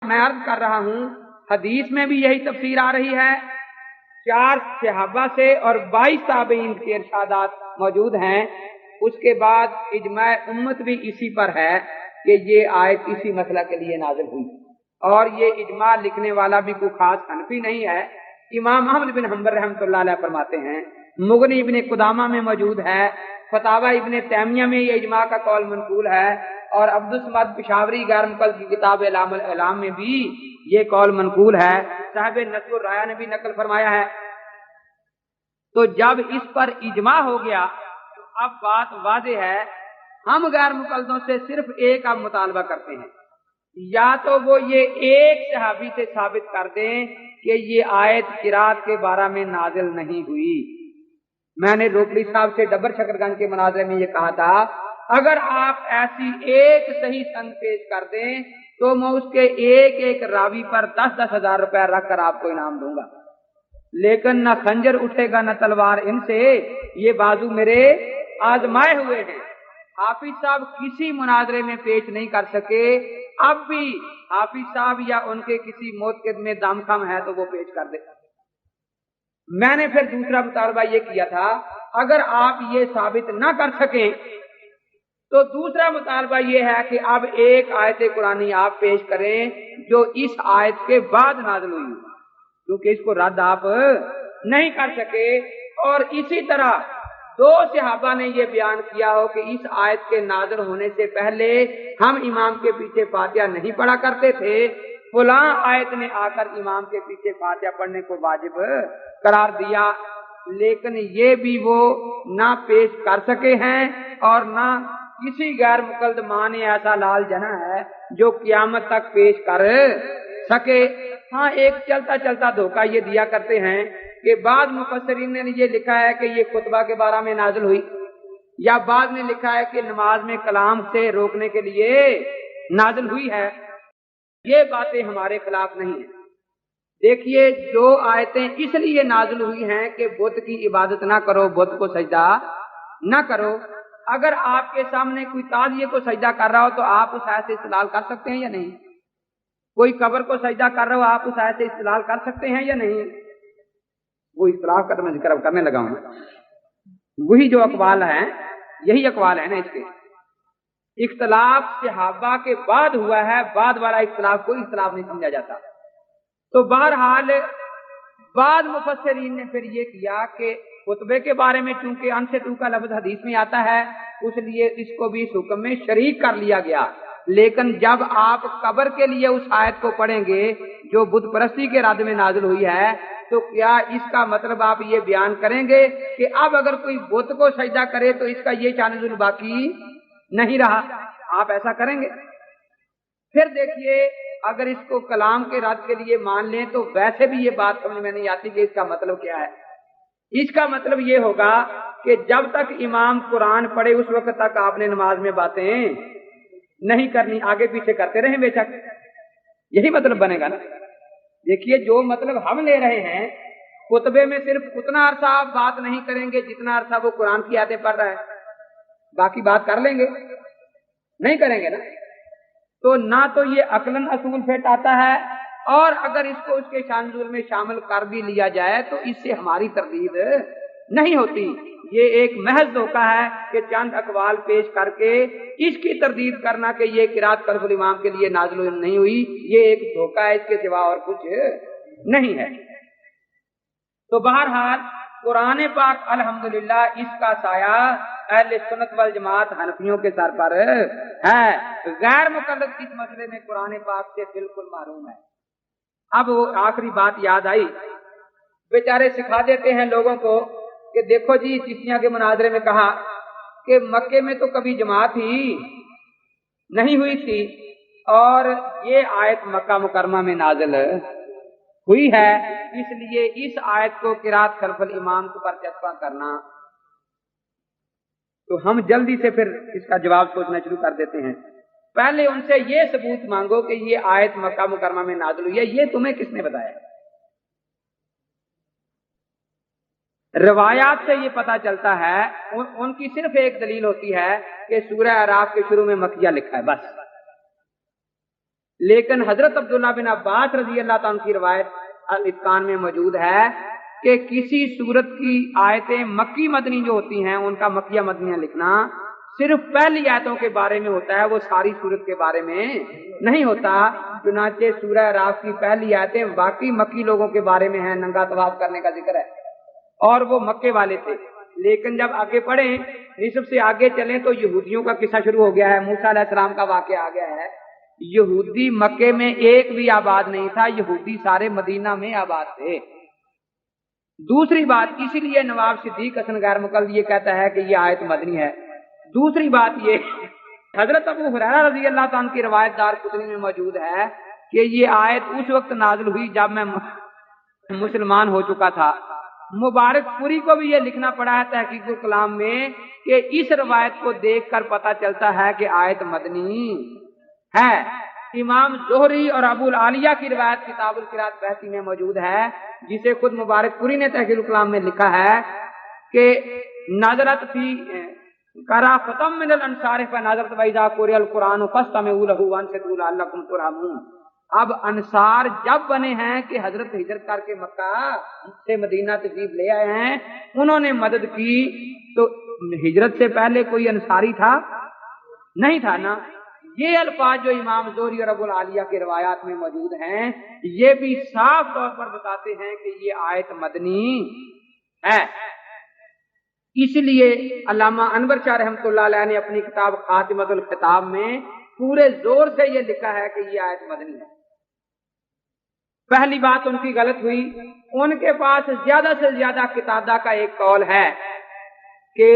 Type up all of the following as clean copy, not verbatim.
मैं अर्ज कर रहा हूँ, हदीस में भी यही तफसीर आ रही है, 4 सहाबा से और 22 ताबईन के इरशादात मौजूद हैं। उसके बाद इजमा उम्मत भी इसी पर है कि ये आयत इसी मसला के लिए नाजिल हुई, और ये इजमा लिखने वाला भी कोई खास हनफी नहीं है। इमाम अहमद बिन हंबल रहमतुल्लाह अलैह फरमाते हैं, मुगनी इब्न कुदामा में मौजूद है, फतावा इब्न तैमिया में ये इजमा का कौल मनकूल है, और अब्दुल समद पिशावरी गैर मुकल की किताब इलामुल इलाम में भी ये कौल मनकूल है। साहिब नस्बुर राया ने भी नकल फरमाया है। तो जब इस पर इजमा हो गया तो अब बात वाज़ेह है, हम गैर मुकल्दों से सिर्फ एक अब मुतालबा करते हैं, या तो वो ये एक सहाबी से साबित कर दें कि ये आयत किरात के बारे में नाजिल नहीं हुई। मैंने रोकड़ी साहब से डबर शकरगंज के मुनाजरे में ये कहा था, अगर आप ऐसी एक सही संद पेश कर दें तो मैं उसके एक एक रावी पर 10-10 हजार रुपया रख कर आपको इनाम दूंगा, लेकिन न खंजर उठेगा न तलवार इनसे, ये बाजू मेरे आजमाए हुए हैं। हाफिज साहब किसी मुनाजरे में पेश नहीं कर सके, अब भी हाफिज साहब या उनके किसी मोतकद में दमखम है तो वो पेश कर दे। मैंने फिर दूसरा मुतालबा ये किया था, अगर आप ये साबित ना कर सकें तो दूसरा मुतालबा ये है कि अब एक आयत कुरानी आप पेश करें जो इस आयत के बाद नाज़िल हुई, क्योंकि इसको रद्द आप नहीं कर सके। और इसी तरह 2 सहाबा ने ये बयान किया हो कि इस आयत के नाज़िल होने से पहले हम इमाम के पीछे फातिहा नहीं पढ़ा करते थे, फलां आयत ने आकर इमाम के पीछे फातिहा पढ़ने को वाजिब करार दिया, लेकिन ये भी वो ना पेश कर सके हैं और ना किसी गैर मुकल्द मां ने ऐसा लाल जना है जो क़यामत तक पेश कर सके। हाँ, एक चलता चलता धोखा ये दिया करते हैं कि बाद मुफस्सिरीन ने ये लिखा है कि ये खुतबा के बारे में नाजिल हुई, या बाद ने लिखा है कि नमाज में कलाम से रोकने के लिए नाजिल हुई है। ये बातें हमारे खिलाफ नहीं है। देखिए, 2 आयतें इसलिए नाजिल हुई हैं कि बुत की इबादत ना करो, बुत को सजदा ना करो। अगर आपके सामने कोई ताज़िए को सजदा कर रहा हो तो आप उस आयत से इस्तेलाल कर सकते हैं या नहीं? कोई कब्र को सजदा कर रहा हो, आप उस आयत से इस्तेलाल कर सकते हैं या नहीं? वो इख्तिलाफ का मैं जिक्र करने लगा हूं, वही जो अकवाल है, यही अकवाल है ना। इसके इख्तिलाफ सहाबा के बाद हुआ है, बाद वाला इख्तिलाफ कोई इख्तिलाफ नहीं समझा जाता। तो बहरहाल बाद मुफस्सिरीन ने फिर ये किया कि खुतबे के बारे में चूंकि अनसितू का लफ्ज हदीस में आता है, इसलिए इसको भी इस हुक्म में शरीक कर लिया गया। लेकिन जब आप कब्र के लिए उस आयत को पढ़ेंगे जो बुत परस्ती के रद में नाजिल हुई है, तो क्या इसका मतलब आप ये बयान करेंगे कि अब अगर कोई बुत को सजदा करे तो इसका ये शान बाकी नहीं रहा? आप ऐसा करेंगे? फिर देखिए, अगर इसको कलाम के रद के लिए मान लें तो वैसे भी ये बात समझ में नहीं आती कि इसका मतलब क्या है। इसका मतलब ये होगा कि जब तक इमाम कुरान पढ़े उस वक्त तक आपने नमाज में बातें नहीं करनी, आगे पीछे करते रहें बेशक, यही मतलब बनेगा ना। देखिए, जो मतलब हम ले रहे हैं, खुतबे में सिर्फ उतना अरसा आप बात नहीं करेंगे जितना अरसा वो कुरान की आयतें पढ़ रहा है, बाकी बात कर लेंगे, नहीं करेंगे ना। तो ना तो ये अकलन असूल फिट आता है, और अगर इसको उसके शानुज़ुल में शामिल कर भी लिया जाए तो इससे हमारी तरदीद नहीं होती। ये एक महज धोखा है कि चंद अकवाल पेश करके इसकी तरदीद करना कि ये किरात खल्फुल इमाम के लिए नाज़िल नहीं हुई, ये एक धोखा है, इसके सिवा और कुछ नहीं है। तो बहरहाल कुरान पाक अल्हम्दुलिल्लाह इसका साया अहले सुन्नत वल जमात हनफियों के सर पर है। गैर मुकल्लद इस मसले में कुरान पाक से बिल्कुल मालूम है। अब वो आखिरी बात याद आई, बेचारे सिखा देते हैं लोगों को कि देखो जी, चिश्तियां के मुनाजरे में कहा कि मक्के में तो कभी जमात ही नहीं हुई थी और ये आयत मक्का मुकरमा में नाजिल हुई है, इसलिए इस आयत को किरात खल्फुल इमाम को पर चस्पा करना। तो हम जल्दी से फिर इसका जवाब सोचना शुरू कर देते हैं। पहले उनसे ये सबूत मांगो कि ये आयत मक्का मुकरमा में नाजिल हुई है, ये तुम्हें किसने बताया? रिवायात से ये पता चलता है, उनकी सिर्फ एक दलील होती है कि सूरह अराफ के शुरू में मक्किया लिखा है, बस। لیکن حضرت عبداللہ بن عباس رضی اللہ تعالیٰ کی روایت الاتقان میں موجود ہے کہ کسی سورت کی آیتیں مکی مدنی جو ہوتی ہیں ان کا مکیہ مدنیہ لکھنا صرف پہلی آیتوں کے بارے میں ہوتا ہے، وہ ساری سورت کے بارے میں نہیں ہوتا۔ چنانچہ سورہ اعراف کی پہلی آیتیں واقعی مکی لوگوں کے بارے میں ہیں، ننگا طواف کرنے کا ذکر ہے اور وہ مکے والے تھے۔ لیکن جب آگے پڑھیں، نصف سے آگے چلیں تو یہودیوں کا قصہ شروع ہو گیا ہے، موسیٰ علیہ السلام کا واقعہ آ گیا ہے۔ یہودی مکے میں ایک بھی آباد نہیں تھا، یہودی سارے مدینہ میں آباد تھے۔ دوسری بات، اسی لیے نواب صدیق حسن غیر مقلد یہ کہتا ہے کہ یہ آیت مدنی ہے۔ دوسری بات یہ، حضرت ابو ہریرہ رضی اللہ تعالیٰ کی روایت دارقطنی میں موجود ہے کہ یہ آیت اس وقت نازل ہوئی جب میں مسلمان ہو چکا تھا۔ مبارک پوری کو بھی یہ لکھنا پڑا ہے تحقیق الکلام میں کہ اس روایت کو دیکھ کر پتہ چلتا ہے کہ آیت مدنی ہے۔ امام زہری اور ابو العالیہ کی روایت کتاب القراءۃ بہتی میں موجود ہے، جسے خود مبارک پوری نے تحقیق الکلام میں لکھا ہے کہ نظرت فی کرا ختم من الانصار فنظرت واذا قرئ القرآن فاستمعوا له وانصتوا لعلکم ترحمون۔ اب انصار جب بنے ہیں کہ حضرت ہجرت کر کے مکہ سے مدینہ تشریف لے آئے ہیں، انہوں نے مدد کی، تو ہجرت سے پہلے کوئی انصاری تھا؟ نہیں تھا نا۔ یہ الفاظ جو امام زہری اور ابو العالیہ کے روایات میں موجود ہیں، یہ بھی صاف طور پر بتاتے ہیں کہ یہ آیت مدنی ہے۔ اس لیے علامہ انور شاہ رحمۃ اللہ علیہ نے اپنی کتاب خاتمۃ الخطاب میں پورے زور سے یہ لکھا ہے کہ یہ آیت مدنی ہے۔ پہلی بات ان کی غلط ہوئی، ان کے پاس زیادہ سے زیادہ قتادہ کا ایک قول ہے کہ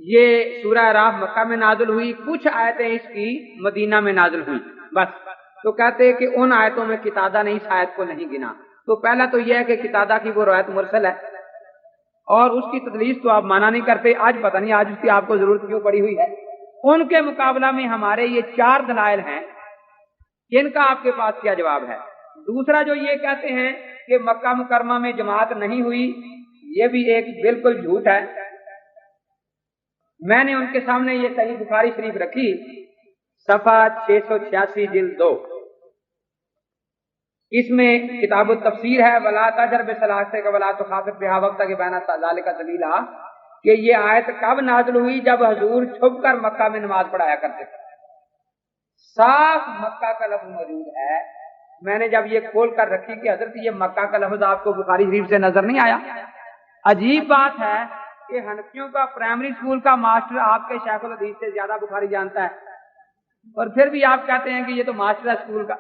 یہ سورہ اعراف مکہ میں نازل ہوئی، کچھ آیتیں اس کی مدینہ میں نازل ہوئی، بس۔ تو کہتے ہیں کہ ان آیتوں میں قتادہ نے اس آیت کو نہیں گنا۔ تو پہلا تو یہ ہے کہ قتادہ کی وہ روایت مرسل ہے اور اس کی تدلیس تو آپ مانا نہیں کرتے۔ آج پتہ نہیں آج اس کی آپ کو ضرورت کیوں پڑی ہوئی ہے۔ ان کے مقابلہ میں ہمارے یہ 4 دلائل ہیں، ان کا آپ کے پاس کیا جواب ہے؟ دوسرا جو یہ کہتے ہیں کہ مکہ مکرمہ میں جماعت نہیں ہوئی، یہ بھی ایک بالکل جھوٹ ہے۔ میں نے ان کے سامنے یہ صحیح بخاری شریف رکھی، صفحہ 686 جلد 2، اس میں کتاب التفسیر ہے، ولا تجر بصلاۃک ولا تخافت بها وقت کے بین ذلک سبیلا، کہ یہ آیت کب نازل ہوئی؟ جب حضور چھپ کر مکہ میں نماز پڑھایا کرتے تھے۔ صاف مکہ کا لفظ موجود ہے۔ میں نے جب یہ کھول کر رکھی کہ حضرت یہ مکہ کا لفظ آپ کو بخاری شریف سے نظر نہیں آیا؟ عجیب بات ہے کہ حنفیوں کا پرائمری اسکول کا ماسٹر آپ کے شیخ الحدیث سے زیادہ بخاری جانتا ہے، اور پھر بھی آپ کہتے ہیں کہ یہ تو ماسٹر ہے اسکول کا۔